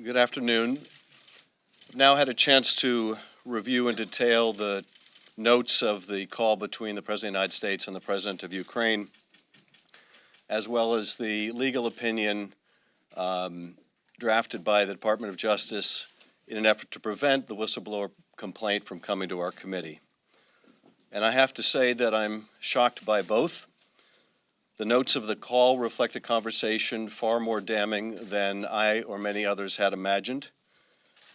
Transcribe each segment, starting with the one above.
Good afternoon. I've now had a chance to review in detail the notes of the call between the President of the United States and the President of Ukraine, as well as the legal opinion drafted by the Department of Justice in an effort to prevent the whistleblower complaint from coming to our committee. And I have to say that I'm shocked by both. The notes of the call reflect a conversation far more damning than I or many others had imagined.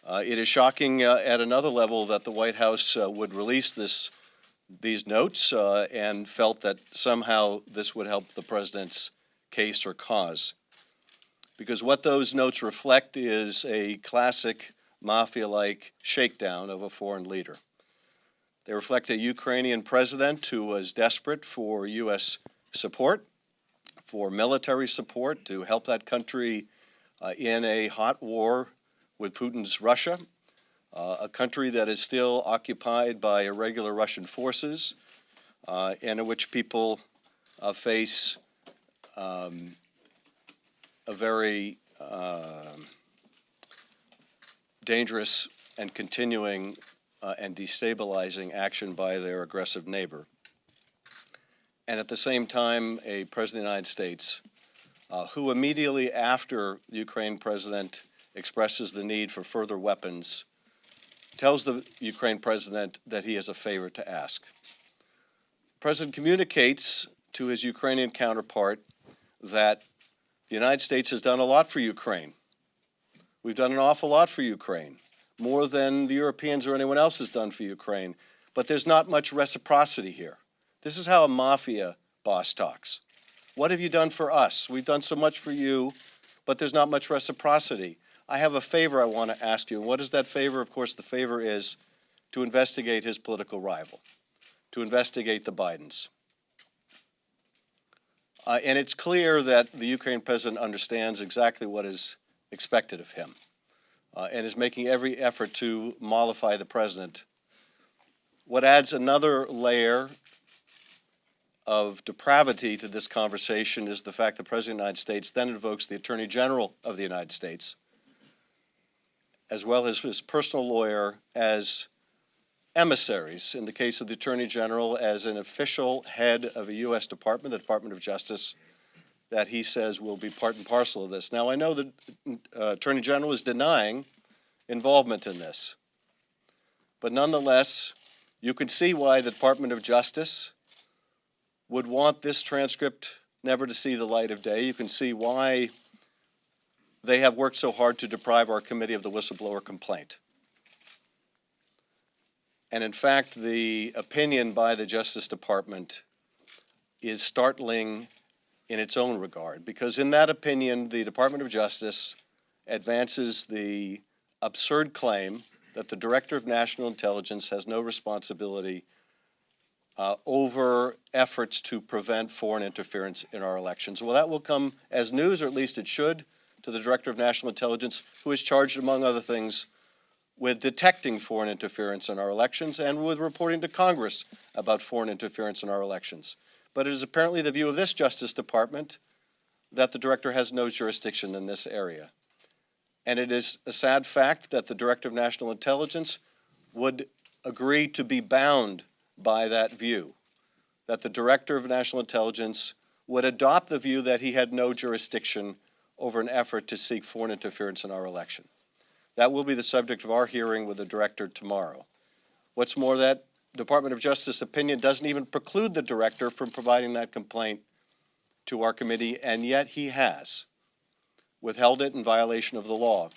It is shocking at another level that the White House would release these notes and felt that somehow this would help the president's case or cause. Because what those notes reflect is a classic mafia-like shakedown of a foreign leader. They reflect a Ukrainian president who was desperate for U.S. support, for military support to help that country in a hot war with Putin's Russia, a country that is still occupied by irregular Russian forces and in which people face a very dangerous and continuing and destabilizing action by their aggressive neighbor. And at the same time, a President of the United States who immediately after the Ukraine president expresses the need for further weapons, tells the Ukraine president that he has a favor to ask. The president communicates to his Ukrainian counterpart that the United States has done a lot for Ukraine. We've done an awful lot for Ukraine, more than the Europeans or anyone else has done for Ukraine, but there's not much reciprocity here. This is how a mafia boss talks. What have you done for us? We've done so much for you, but there's not much reciprocity. I have a favor I want to ask you. And what is that favor? Of course, the favor is to investigate his political rival, to investigate the Bidens. And it's clear that the Ukraine president understands exactly what is expected of him and is making every effort to mollify the president. What adds another layer of depravity to this conversation is the fact that the President of the United States then invokes the Attorney General of the United States, as well as his personal lawyer, as emissaries, in the case of the Attorney General, as an official head of a U.S. department, the Department of Justice, that he says will be part and parcel of this. Now, I know the Attorney General is denying involvement in this, but nonetheless, you can see why the Department of Justice would want this transcript never to see the light of day. You can see why they have worked so hard to deprive our committee of the whistleblower complaint. And in fact, the opinion by the Justice Department is startling in its own regard, because in that opinion, the Department of Justice advances the absurd claim that the Director of National Intelligence has no responsibility over efforts to prevent foreign interference in our elections. Well, that will come as news, or at least it should, to the Director of National Intelligence, who is charged, among other things, with detecting foreign interference in our elections and with reporting to Congress about foreign interference in our elections. But it is apparently the view of this Justice Department that the Director has no jurisdiction in this area. And it is a sad fact that the Director of National Intelligence would agree to be bound by that view, that the Director of National Intelligence would adopt the view that he had no jurisdiction over an effort to seek foreign interference in our election. That will be the subject of our hearing with the Director tomorrow. What's more, that Department of Justice opinion doesn't even preclude the Director from providing that complaint to our committee, and yet he has withheld it in violation of the law.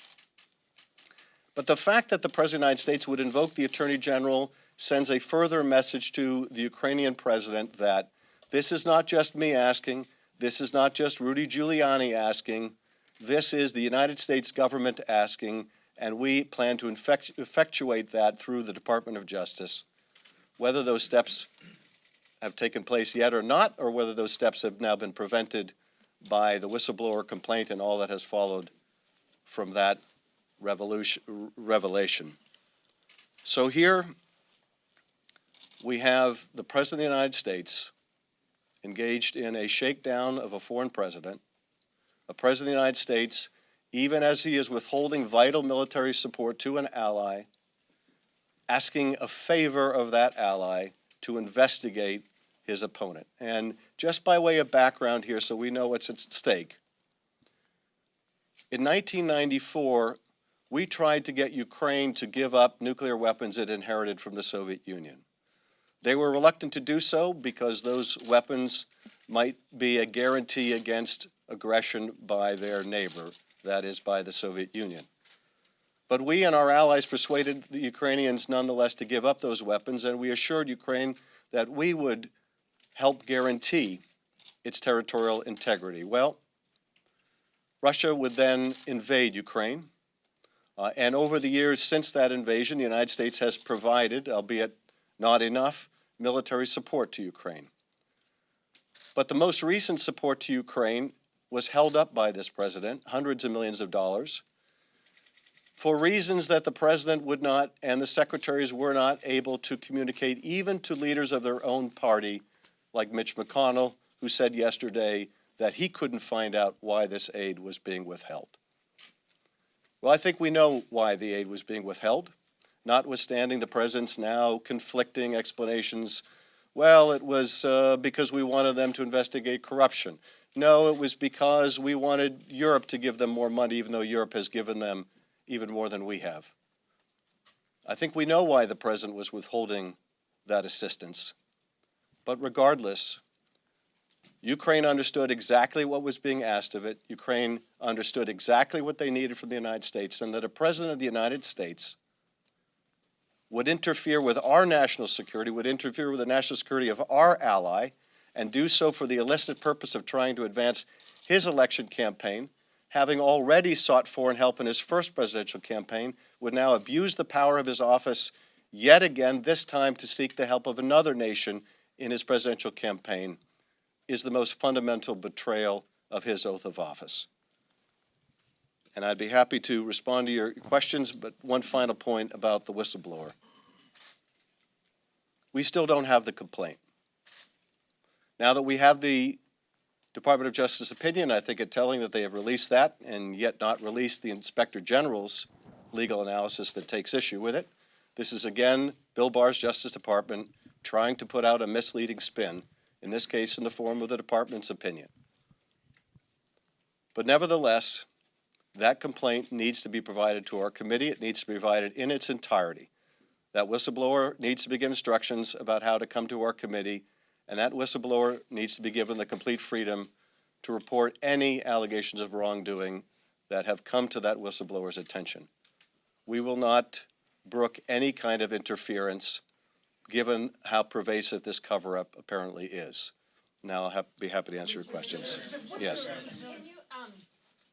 But the fact that the President of the United States would invoke the Attorney General sends a further message to the Ukrainian president that this is not just me asking, this is not just Rudy Giuliani asking, this is the United States government asking, and we plan to effectuate that through the Department of Justice. Whether those steps have taken place yet or not, or whether those steps have now been prevented by the whistleblower complaint and all that has followed from that revelation. So here we have the President of the United States engaged in a shakedown of a foreign president, a President of the United States even as he is withholding vital military support to an ally, asking a favor of that ally to investigate his opponent. And just by way of background here, so we know what's at stake, in 1994, we tried to get Ukraine to give up nuclear weapons it inherited from the Soviet Union. They were reluctant to do so because those weapons might be a guarantee against aggression by their neighbor, that is, by the Soviet Union. But we and our allies persuaded the Ukrainians nonetheless to give up those weapons, and we assured Ukraine that we would help guarantee its territorial integrity. Well, Russia would then invade Ukraine, and over the years since that invasion, the United States has provided, albeit not enough, military support to Ukraine. But the most recent support to Ukraine was held up by this president, hundreds of millions of dollars, for reasons that the president would not and the secretaries were not able to communicate even to leaders of their own party, like Mitch McConnell, who said yesterday that he couldn't find out why this aid was being withheld. Well, I think we know why the aid was being withheld, notwithstanding the president's now conflicting explanations. Well, it was because we wanted them to investigate corruption. No, it was because we wanted Europe to give them more money, even though Europe has given them even more than we have. I think we know why the president was withholding that assistance. But regardless, Ukraine understood exactly what was being asked of it. Ukraine understood exactly what they needed from the United States, and that a president of the United States would interfere with our national security, would interfere with the national security of our ally, and do so for the illicit purpose of trying to advance his election campaign, having already sought foreign help in his first presidential campaign, would now abuse the power of his office yet again, this time to seek the help of another nation in his presidential campaign, is the most fundamental betrayal of his oath of office. And I'd be happy to respond to your questions, but one final point about the whistleblower. We still don't have the complaint. Now that we have the Department of Justice opinion, I think it telling that they have released that and yet not released the Inspector General's legal analysis that takes issue with it. This is again Bill Barr's Justice Department trying to put out a misleading spin, in this case in the form of the department's opinion. But nevertheless, that complaint needs to be provided to our committee. It needs to be provided in its entirety. That whistleblower needs to be given instructions about how to come to our committee, and that whistleblower needs to be given the complete freedom to report any allegations of wrongdoing that have come to that whistleblower's attention. We will not brook any kind of interference given how pervasive this cover-up apparently is. Now I'll be happy to answer your questions. Yes. Can you,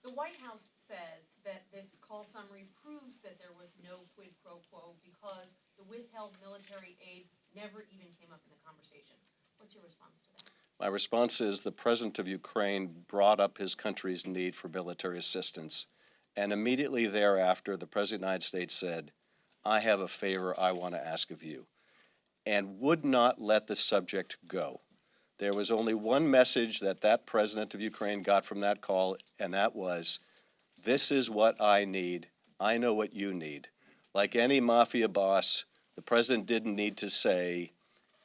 the White House says that this call summary proves that there was no quid pro quo because the withheld military aid never even came up in the conversation. What's your response to that? My response is the president of Ukraine brought up his country's need for military assistance, and immediately thereafter, the president of the United States said, I have a favor I want to ask of you, and would not let the subject go. There was only one message that that president of Ukraine got from that call, and that was, this is what I need. I know what you need. Like any mafia boss, the president didn't need to say,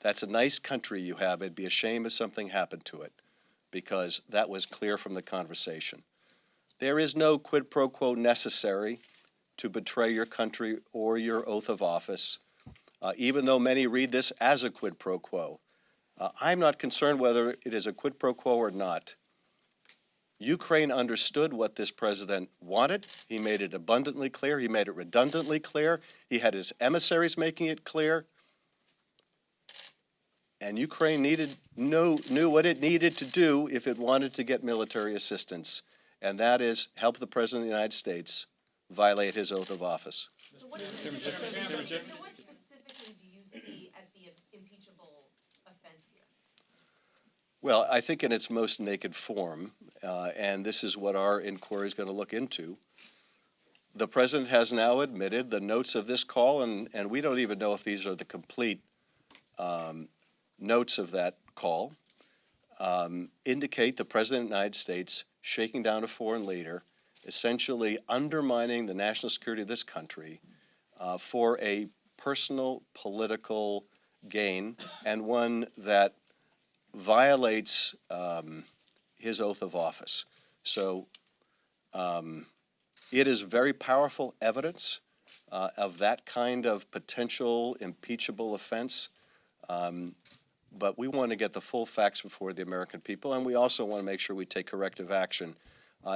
that's a nice country you have. It'd be a shame if something happened to it, because that was clear from the conversation. There is no quid pro quo necessary to betray your country or your oath of office, even though many read this as a quid pro quo. I'm not concerned whether it is a quid pro quo or not. Ukraine understood what this president wanted. He made it abundantly clear. He made it redundantly clear. He had his emissaries making it clear. And Ukraine knew what it needed to do if it wanted to get military assistance, and that is help the President of the United States violate his oath of office. So what specifically do you see as the impeachable offense here? Well, I think in its most naked form, and this is what our inquiry is going to look into, the President has now admitted the notes of this call, and we don't even know if these are the complete notes of that call, indicate the President of the United States shaking down a foreign leader, essentially undermining the national security of this country for a personal political gain, and one that violates his oath of office. So it is very powerful evidence of that kind of potential impeachable offense. But we want to get the full facts before the American people, and we also want to make sure we take corrective action.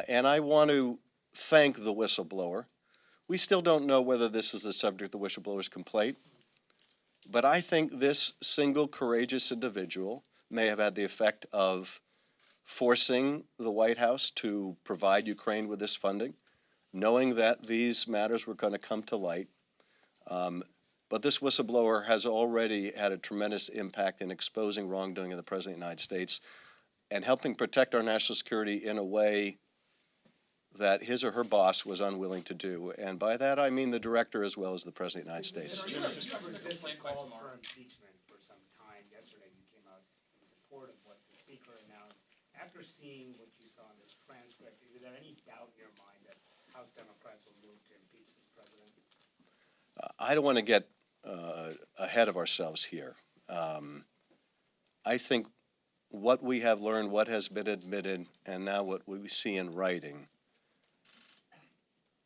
And I want to thank the whistleblower. We still don't know whether this is the subject of the whistleblower's complaint, but I think this single courageous individual may have had the effect of forcing the White House to provide Ukraine with this funding, knowing that these matters were going to come to light. But this whistleblower has already had a tremendous impact in exposing wrongdoing of the President of the United States and helping protect our national security in a way that his or her boss was unwilling to do. And by that, I mean the director as well as the President of the United States. You have resisted calls for impeachment for some time. Yesterday, you came out in support of what the Speaker announced. After seeing what you saw in this transcript, is there any doubt in your mind that House Democrats will move to impeach this president? I don't want to get ahead of ourselves here. I think what we have learned, what has been admitted, and now what we see in writing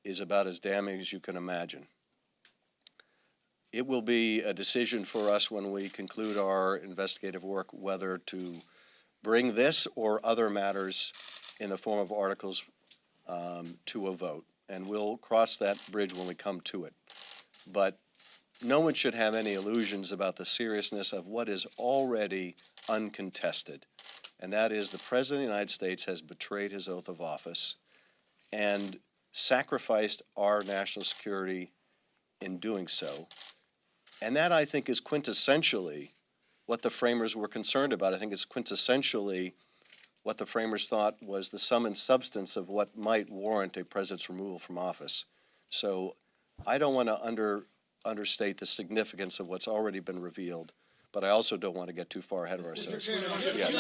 is about as damning as you can imagine. It will be a decision for us when we conclude our investigative work whether to bring this or other matters in the form of articles to a vote. And we'll cross that bridge when we come to it. But no one should have any illusions about the seriousness of what is already uncontested. And that is the President of the United States has betrayed his oath of office and sacrificed our national security in doing so. And that, I think, is quintessentially what the framers were concerned about. I think it's quintessentially what the framers thought was the sum and substance of what might warrant a president's removal from office. So I don't want to understate the significance of what's already been revealed, but I also don't want to get too far ahead of ourselves. Yes.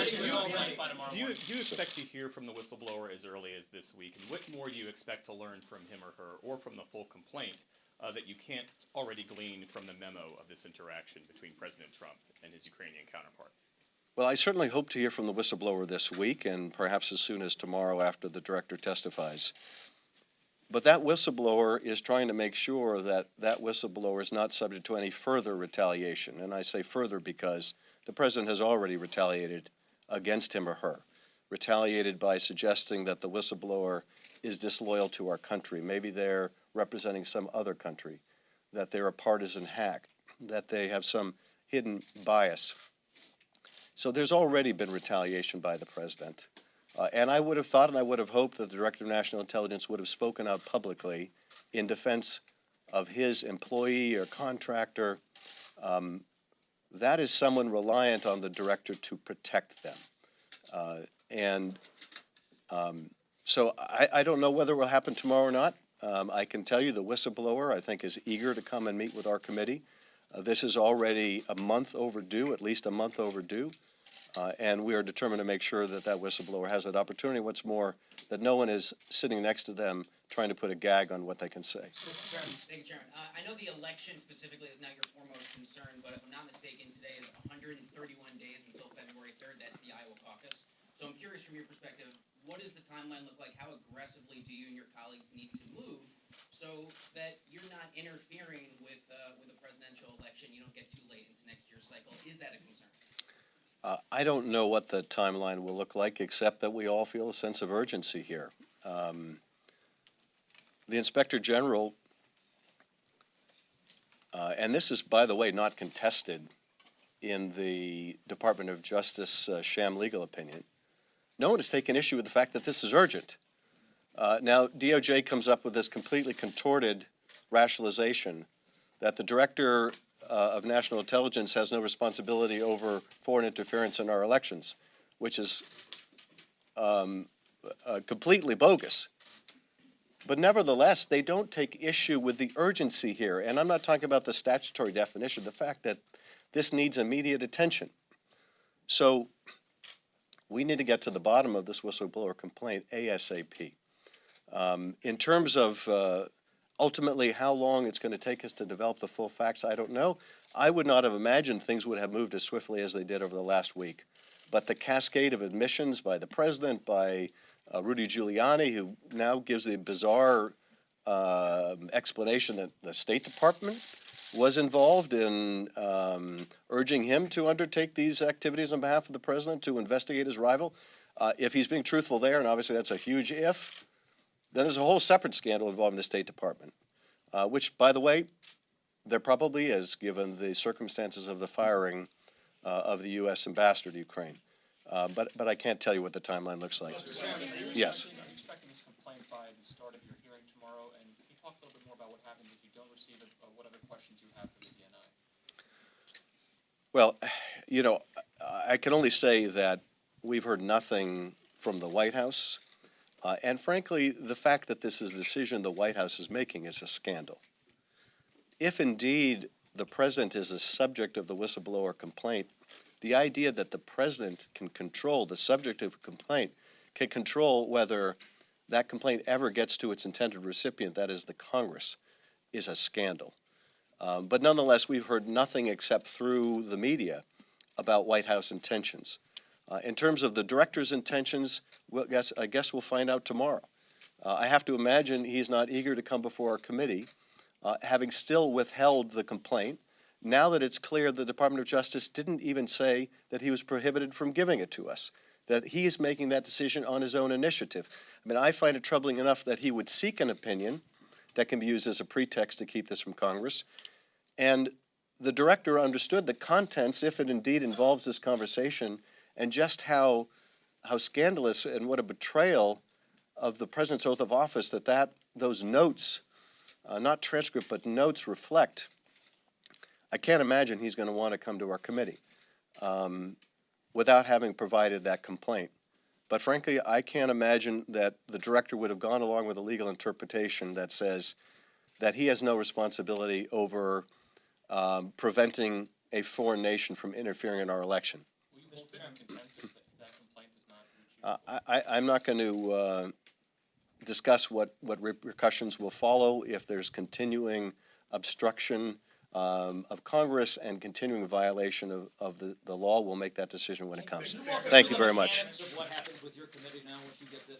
Do you expect to hear from the whistleblower as early as this week? And what more do you expect to learn from him or her, or from the full complaint, that you can't already glean from the memo of this interaction between President Trump and his Ukrainian counterpart? Well, I certainly hope to hear from the whistleblower this week, and perhaps as soon as tomorrow after the director testifies. But that whistleblower is trying to make sure that that whistleblower is not subject to any further retaliation. And I say further because the president has already retaliated against him or her, retaliated by suggesting that the whistleblower is disloyal to our country. Maybe they're representing some other country, that they're a partisan hack, that they have some hidden bias. So there's already been retaliation by the president. And I would have thought and I would have hoped that the Director of National Intelligence would have spoken out publicly in defense of his employee or contractor. That is someone reliant on the director to protect them. So I don't know whether it will happen tomorrow or not. I can tell you the whistleblower, I think, is eager to come and meet with our committee. This is already a month overdue, at least a month overdue. And we are determined to make sure that that whistleblower has that opportunity. What's more, that no one is sitting next to them trying to put a gag on what they can say. Thank you, Chairman. I know the election specifically is not your foremost concern, but if I'm not mistaken, today is 131 days until February 3rd. That's the Iowa caucus. So I'm curious from your perspective, what does the timeline look like? How aggressively do you and your colleagues need to move so that you're not interfering with the presidential election? You don't get too late into next year's cycle. Is that a concern? I don't know what the timeline will look like, except that we all feel a sense of urgency here. The Inspector General, and this is, by the way, not contested in the Department of Justice sham legal opinion, no one has taken issue with the fact that this is urgent. Now, DOJ comes up with this completely contorted rationalization that the Director of National Intelligence has no responsibility over foreign interference in our elections, which is completely bogus. But nevertheless, they don't take issue with the urgency here. And I'm not talking about the statutory definition, the fact that this needs immediate attention. So we need to get to the bottom of this whistleblower complaint ASAP. In terms of ultimately how long it's going to take us to develop the full facts, I don't know. I would not have imagined things would have moved as swiftly as they did over the last week. But the cascade of admissions by the president, by Rudy Giuliani, who now gives the bizarre explanation that the State Department was involved in urging him to undertake these activities on behalf of the president to investigate his rival. If he's being truthful there, and obviously that's a huge if, then there's a whole separate scandal involving the State Department, which, by the way, there probably is, given the circumstances of the firing of the U.S. ambassador to Ukraine. But I can't tell you what the timeline looks like. Yes. Are you expecting this complaint by the start of your hearing tomorrow? And can you talk a little bit more about what happens if you don't receive it, or what other questions you have for the DNI? Well, you know, I can only say that we've heard nothing from the White House. And frankly, the fact that this is a decision the White House is making is a scandal. If indeed the president is the subject of the whistleblower complaint, the idea that the president can control the subject of a complaint, can control whether that complaint ever gets to its intended recipient, that is the Congress, is a scandal. But nonetheless, we've heard nothing except through the media about White House intentions. In terms of the director's intentions, I guess we'll find out tomorrow. I have to imagine he's not eager to come before our committee, having still withheld the complaint. Now that it's clear the Department of Justice didn't even say that he was prohibited from giving it to us, that he is making that decision on his own initiative. I mean, I find it troubling enough that he would seek an opinion that can be used as a pretext to keep this from Congress. And the director understood the contents, if it indeed involves this conversation, and just how scandalous and what a betrayal of the president's oath of office that those notes, not transcript, but notes reflect. I can't imagine he's going to want to come to our committee without having provided that complaint. But frankly, I can't imagine that the director would have gone along with a legal interpretation that says that he has no responsibility over preventing a foreign nation from interfering in our election. Will you hold him in contempt if that complaint does not reach you? I'm not going to discuss what repercussions will follow if there's continuing obstruction of Congress and continuing violation of the law. We'll make that decision when it comes. Thank you very much. What happens with your committee now once you get this?